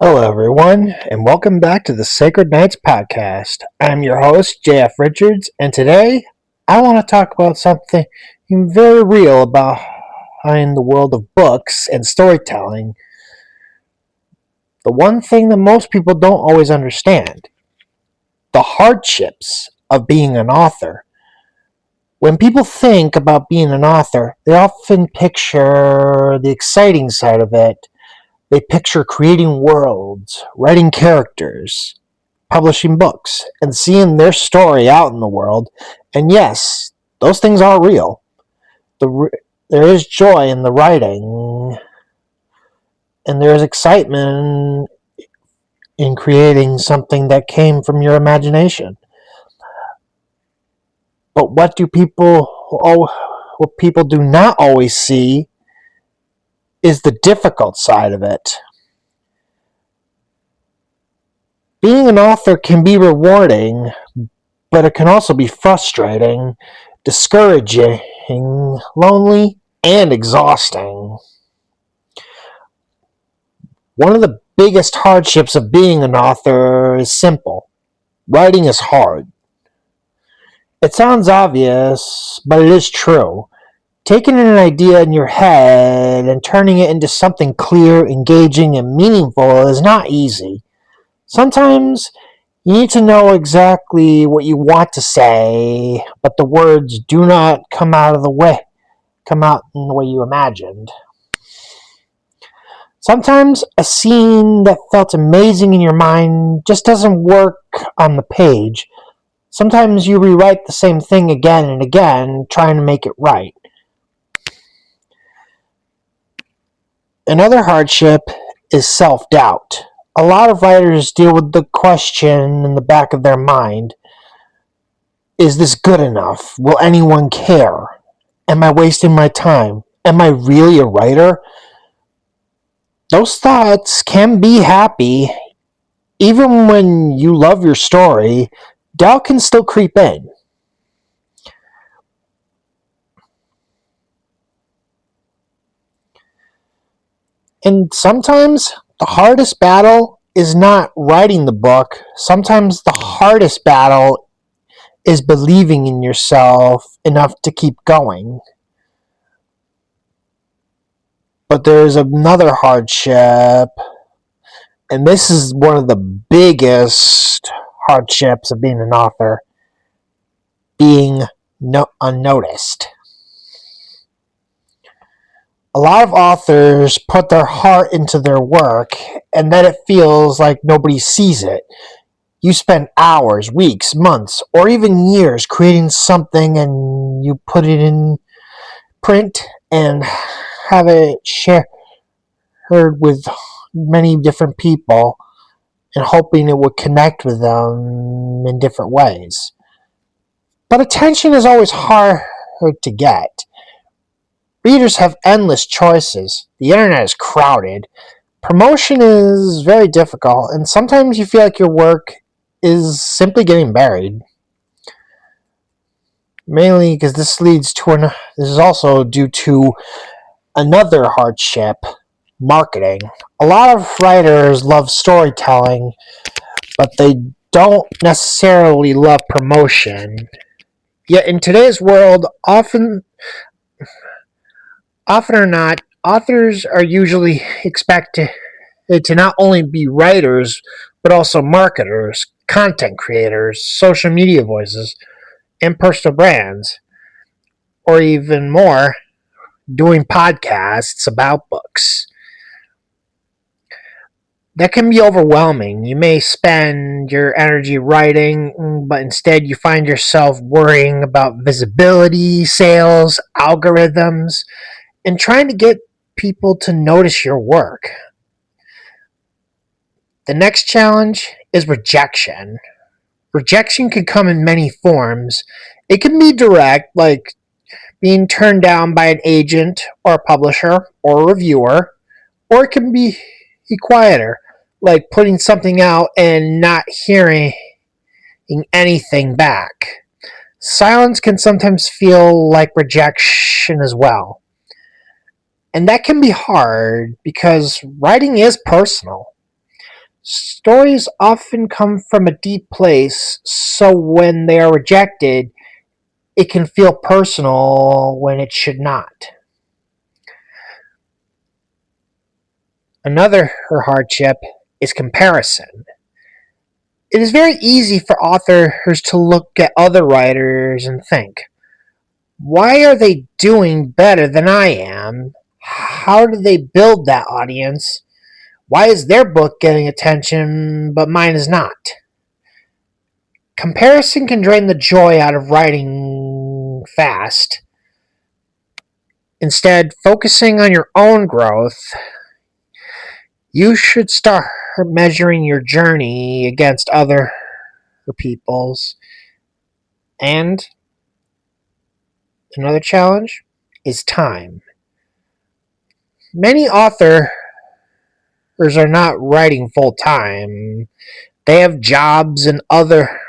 Hello, everyone, and welcome back to the Sacred Knights podcast. I'm your host, JF Richards, and today I want to talk about something very real about in the world of books and storytelling. The one thing that most people don't always understand: the hardships of being an author. When people think about being an author, they often picture the exciting side of it. They picture creating worlds, writing characters, publishing books, and seeing their story out in the world. And yes, those things are real. There is joy in the writing, and there is excitement in creating something that came from your imagination. But what people do not always see is the difficult side of it. Being an author can be rewarding, but it can also be frustrating, discouraging, lonely, and exhausting. One of the biggest hardships of being an author is simple: writing is hard. It sounds obvious, but it is true. Taking an idea in your head and turning it into something clear, engaging, and meaningful is not easy. Sometimes you need to know exactly what you want to say, but the words do not come out in the way you imagined. Sometimes a scene that felt amazing in your mind just doesn't work on the page. Sometimes you rewrite the same thing again and again, trying to make it right. Another hardship is self-doubt. A lot of writers deal with the question in the back of their mind: is this good enough? Will anyone care? Am I wasting my time? Am I really a writer? Those thoughts can be happy. Even when you love your story, doubt can still creep in. And sometimes the hardest battle is not writing the book. Sometimes the hardest battle is believing in yourself enough to keep going. But there's another hardship, and this is one of the biggest hardships of being an author: being unnoticed. A lot of authors put their heart into their work, and then it feels like nobody sees it. You spend hours, weeks, months, or even years creating something, and you put it in print and have it shared with many different people, and hoping it would connect with them in different ways. But attention is always hard to get. Readers have endless choices. The internet is crowded. Promotion is very difficult, and sometimes you feel like your work is simply getting buried. Mainly because this is also due to another hardship: marketing. A lot of writers love storytelling, but they don't necessarily love promotion. Yet in today's world, often or not, authors are usually expected to not only be writers, but also marketers, content creators, social media voices, and personal brands, or even more, doing podcasts about books. That can be overwhelming. You may spend your energy writing, but instead you find yourself worrying about visibility, sales, algorithms, and trying to get people to notice your work. The next challenge is rejection. Rejection can come in many forms. It can be direct, like being turned down by an agent or a publisher or a reviewer, or it can be quieter, like putting something out and not hearing anything back. Silence can sometimes feel like rejection as well. And that can be hard because writing is personal. Stories often come from a deep place, so when they are rejected, it can feel personal when it should not. Another hardship is comparison. It is very easy for authors to look at other writers and think, why are they doing better than I am? How do they build that audience? Why is their book getting attention but mine is not? Comparison can drain the joy out of writing fast. Instead, focusing on your own growth, you should start measuring your journey against other people's. And another challenge is time. Many authors are not writing full time. They have jobs and other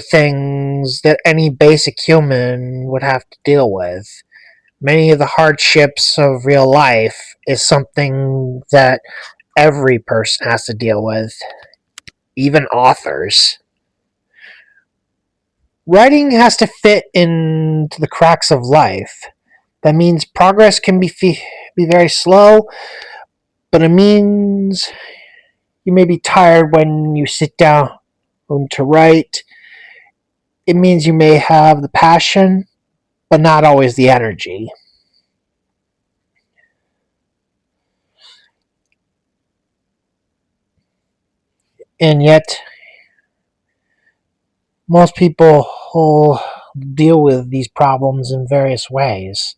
things that any basic human would have to deal with. Many of the hardships of real life is something that every person has to deal with, even authors. Writing has to fit into the cracks of life. That means progress can be very slow, but it means you may be tired when you sit down to write. It means you may have the passion, but not always the energy. And yet, most people will deal with these problems in various ways,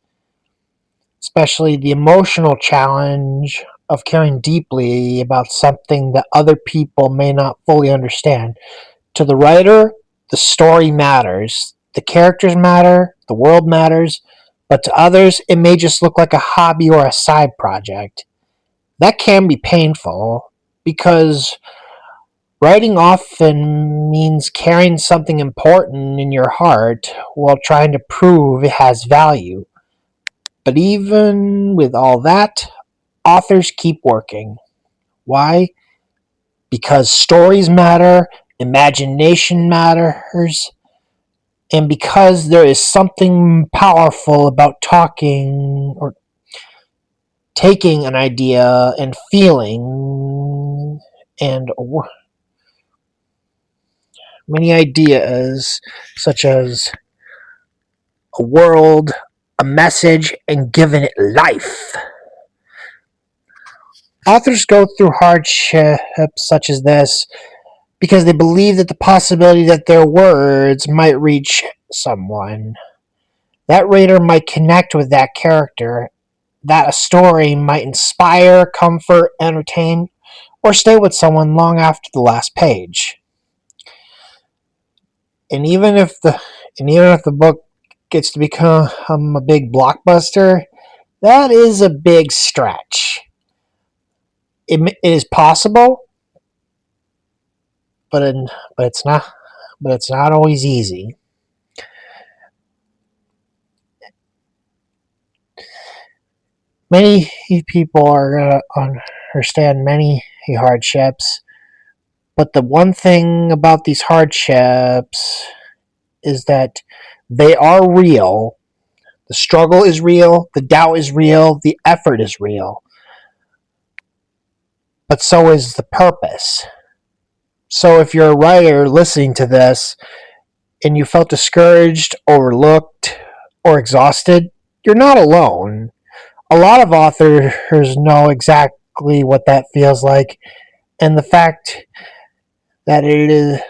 especially the emotional challenge of caring deeply about something that other people may not fully understand. To the writer, the story matters, the characters matter, the world matters, but to others, it may just look like a hobby or a side project. That can be painful because writing often means carrying something important in your heart while trying to prove it has value. But even with all that, authors keep working. Why? Because stories matter, imagination matters, and because there is something powerful about talking or taking an idea and feeling and many ideas such as a world, a message, and giving it life. Authors go through hardships such as this because they believe that the possibility that their words might reach someone. That reader might connect with that character, that a story might inspire, comfort, entertain, or stay with someone long after the last page. And even if the book gets to become a big blockbuster, that is a big stretch. It is possible, but but it's not but it's not always easy. Many people are going to understand many hardships, but the one thing about these hardships is that they are real. The struggle is real, the doubt is real, the effort is real. But so is the purpose. So if you're a writer listening to this and you felt discouraged, overlooked, or exhausted, you're not alone. A lot of authors know exactly what that feels like, and the fact that is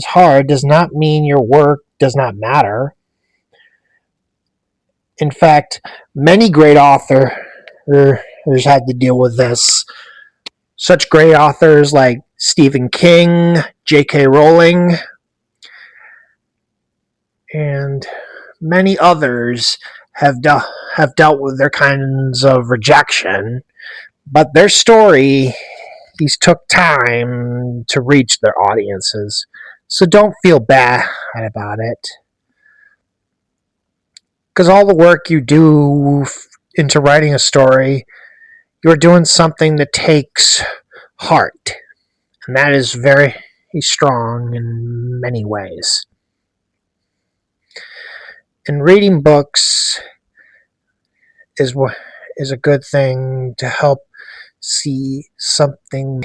hard does not mean your work does not matter. In fact, many great authors had to deal with this. Such great authors like Stephen King, J.K. Rowling, and many others have dealt with their kinds of rejection, but their stories took time to reach their audiences. So don't feel bad about it. Because all the work you do into writing a story, you're doing something that takes heart. And that is very strong in many ways. And reading books is a good thing to help see something.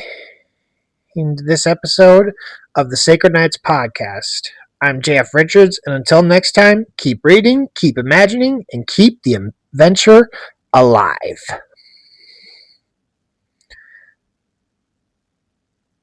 In this episode of the Sacred Knights podcast, I'm JF Richards, and until next time, keep reading, keep imagining, and keep the adventure alive.